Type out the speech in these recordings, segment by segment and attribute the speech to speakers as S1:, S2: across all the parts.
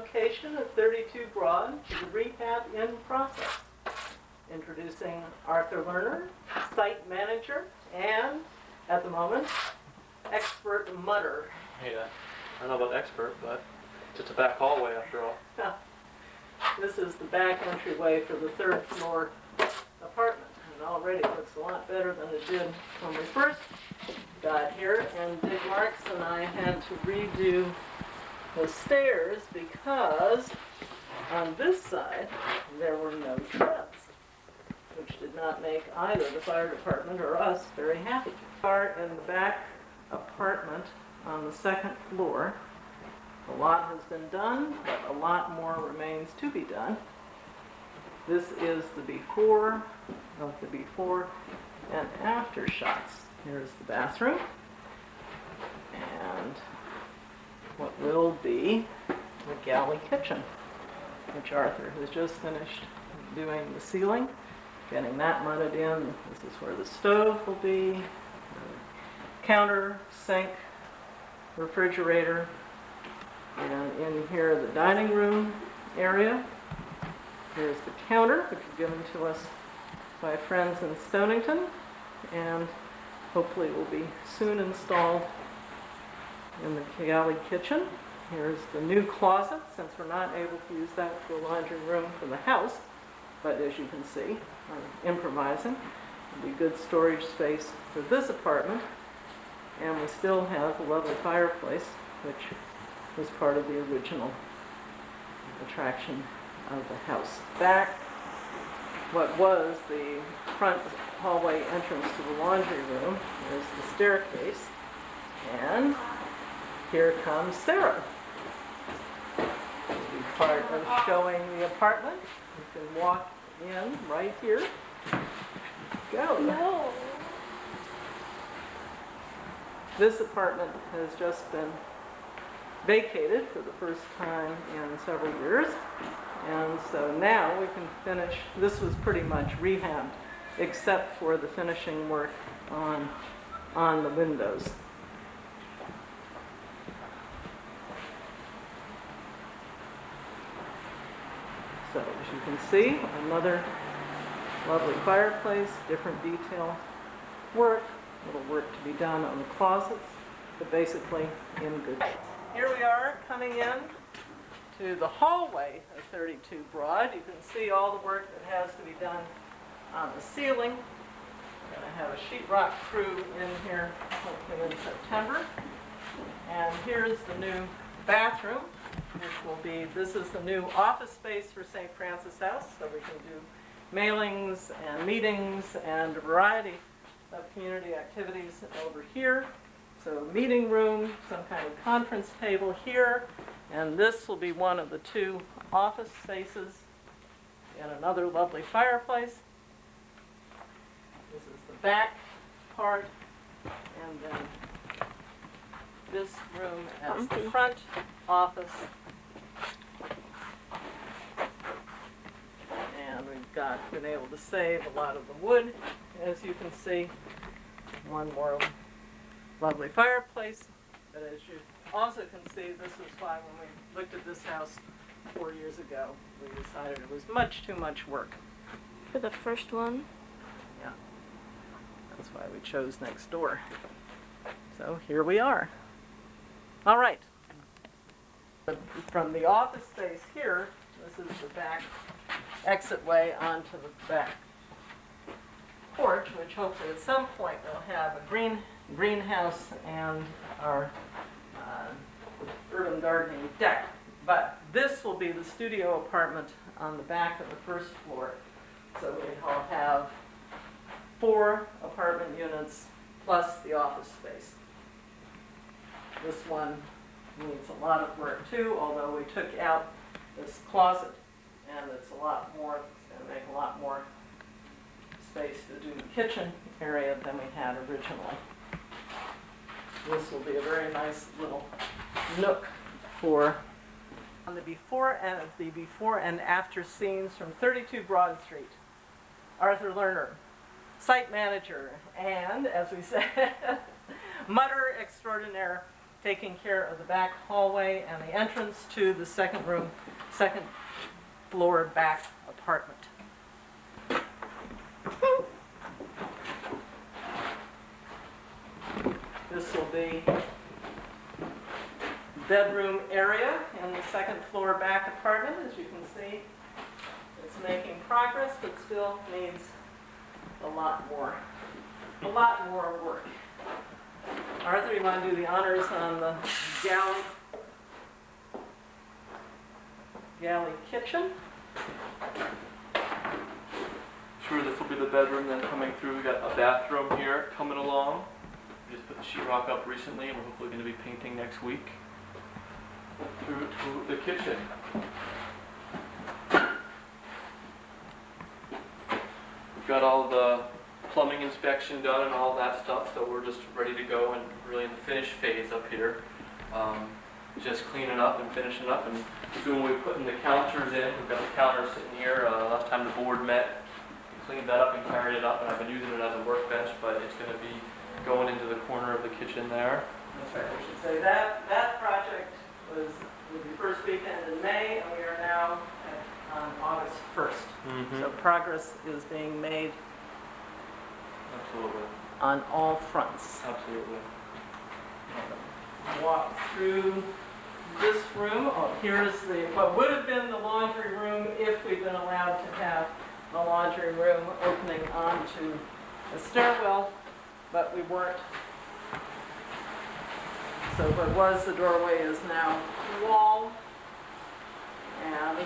S1: location at 32 Broad to the rehab in process. Introducing Arthur Lerner, site manager, and, at the moment, expert mudder.
S2: Hey, I don't know about expert, but it's just a back hallway after all.
S1: This is the back entryway for the third floor apartment, and already looks a lot better than it did when we first got here. And Dick Marks and I had to redo the stairs because on this side there were no treads, which did not make either the fire department or us very happy. We are in the back apartment on the second floor. A lot has been done, but a lot more remains to be done. This is the before of the before and after shots. Here's the bathroom and what will be the galley kitchen, which Arthur has just finished doing the ceiling, getting that mudded in. This is where the stove will be, the counter, sink, refrigerator, and in here the dining room area. Here's the counter, which was given to us by friends in Stonington, and hopefully will be soon installed in the galley kitchen. Here's the new closet, since we're not able to use that for a laundry room for the house, but as you can see, I'm improvising. It'll be good storage space for this apartment, and we still have a lovely fireplace, which was part of the original attraction of the house. Back, what was the front hallway entrance to the laundry room, there's the staircase, and here comes Sarah. To be part of showing the apartment. You can walk in right here. Go.
S3: No.
S1: This apartment has just been vacated for the first time in several years, and so now we can finish. This was pretty much rehabbed except for the finishing work on the windows. So as you can see, another lovely fireplace, different detail work, little work to be done on the closets, but basically in good shape. Here we are coming in to the hallway of 32 Broad. You can see all the work that has to be done on the ceiling. We're going to have a sheetrock crew in here hopefully in September. And here's the new bathroom, which will be, this is the new office space for St. Francis House, so we can do mailings and meetings and a variety of community activities over here. So meeting room, some kind of conference table here, and this will be one of the two office spaces and another lovely fireplace. This is the back part, and then this room as the front office. And we've been able to save a lot of the wood, as you can see. One more lovely fireplace, but as you also can see, this was why when we looked at this house 4 years ago, we decided it was much too much work.
S3: For the first one?
S1: Yeah, that's why we chose next door. So here we are. All right. From the office space here, this is the back exit way onto the back porch, which hopefully at some point will have a greenhouse and our urban gardening deck. But this will be the studio apartment on the back of the first floor. So we'll have 4 apartment units plus the office space. This one needs a lot of work too, although we took out this closet, and it's a lot more, it's going to make a lot more space to do the kitchen area than we had originally. This will be a very nice little nook for on the before and after scenes from 32 Broad Street. Arthur Lerner, site manager, and as we said, mudder extraordinaire taking care of the back hallway and the entrance to the second floor back apartment. This will be bedroom area in the second floor back apartment. As you can see, it's making progress, but still needs a lot more work. Arthur, you want to do the honors on the galley kitchen?
S2: Sure, this will be the bedroom then coming through. We got a bathroom here coming along. We just put the sheetrock up recently and we're hopefully going to be painting next week. Through to the kitchen. We've got all the plumbing inspection done and all that stuff, so we're just ready to go and really in the finish phase up here. Just cleaning up and finishing up, and soon we'll be putting the counters in. We've got the counter sitting here. Last time the board met, we cleaned that up and carried it up, and I've been using it as a workbench, but it's going to be going into the corner of the kitchen there.
S1: That's right, we should say that project would be first weekend in May, and we are now on August 1st. So progress is being made
S2: Absolutely.
S1: on all fronts.
S2: Absolutely.
S1: Walk through this room. Oh, here's what would have been the laundry room if we'd been allowed to have the laundry room opening onto a stairwell, but we weren't. So what was the doorway is now the wall, and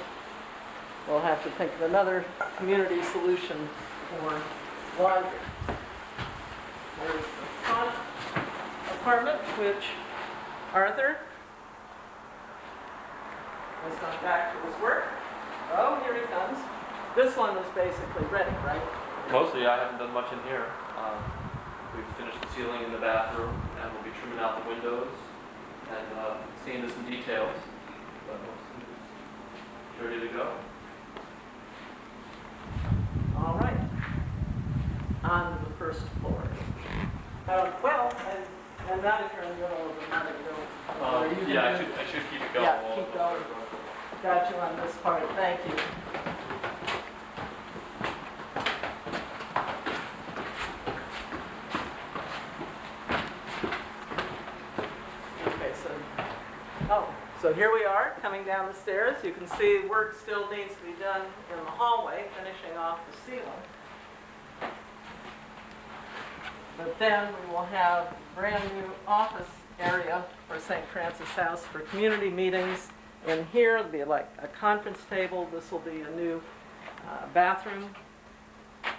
S1: we'll have to think of another community solution for laundry. There's the front apartment, which Arthur has gone back to his work. Oh, here he comes. This one is basically ready, right?
S2: Mostly, I haven't done much in here. We've finished the ceiling in the bathroom, and we'll be trimming out the windows and seeing this in details. But it's ready to go.
S1: All right. On to the first floor. Well, and not if you're in the middle of the night.
S2: Yeah, I should keep it going.
S1: Yeah, keep going. Got you on this part. Thank you. So here we are coming down the stairs. You can see work still needs to be done in the hallway, finishing off the ceiling. But then we will have a brand new office area for St. Francis House for community meetings. In here, it'll be like a conference table. This will be a new bathroom.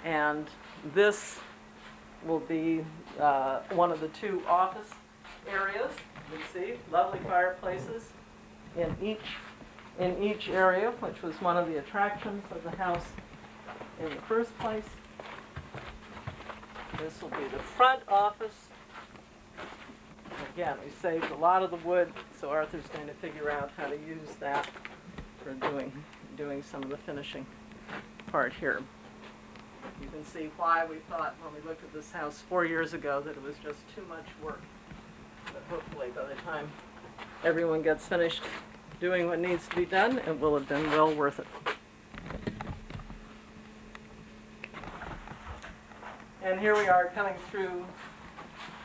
S1: And this will be one of the two office areas. You can see lovely fireplaces in each area, which was one of the attractions of the house in the first place. This will be the front office. Again, we saved a lot of the wood, so Arthur's going to figure out how to use that for doing some of the finishing part here. You can see why we thought when we looked at this house 4 years ago that it was just too much work. But hopefully by the time everyone gets finished doing what needs to be done, it will have been well worth it. And here we are coming through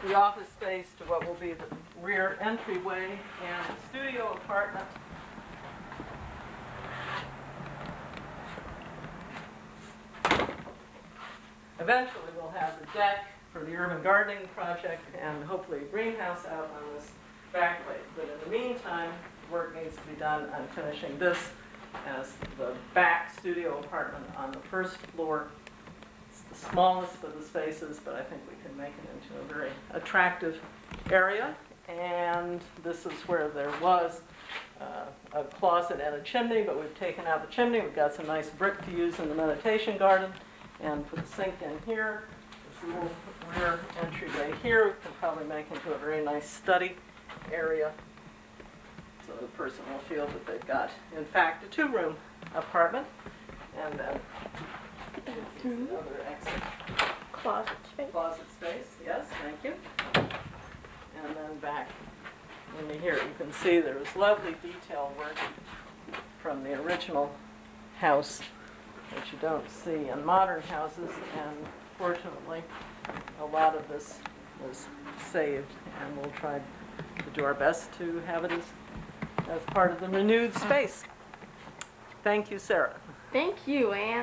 S1: the office space to what will be the rear entryway and studio apartment. Eventually we'll have the deck for the urban gardening project and hopefully a greenhouse out on this back way. But in the meantime, work needs to be done on finishing this as the back studio apartment on the first floor. It's the smallest of the spaces, but I think we can make it into a very attractive area. And this is where there was a closet and a chimney, but we've taken out the chimney. We've got some nice brick to use in the meditation garden. And put the sink in here. This little rear entryway here we can probably make into a very nice study area. So the person will feel that they've got, in fact, a two-room apartment. And then another exit.
S3: Closet space.
S1: Closet space, yes, thank you. And then back in here you can see there was lovely detail work from the original house that you don't see in modern houses, and fortunately a lot of this was saved, and we'll try to do our best to have it as part of the renewed space. Thank you, Sarah.
S3: Thank you, Anne.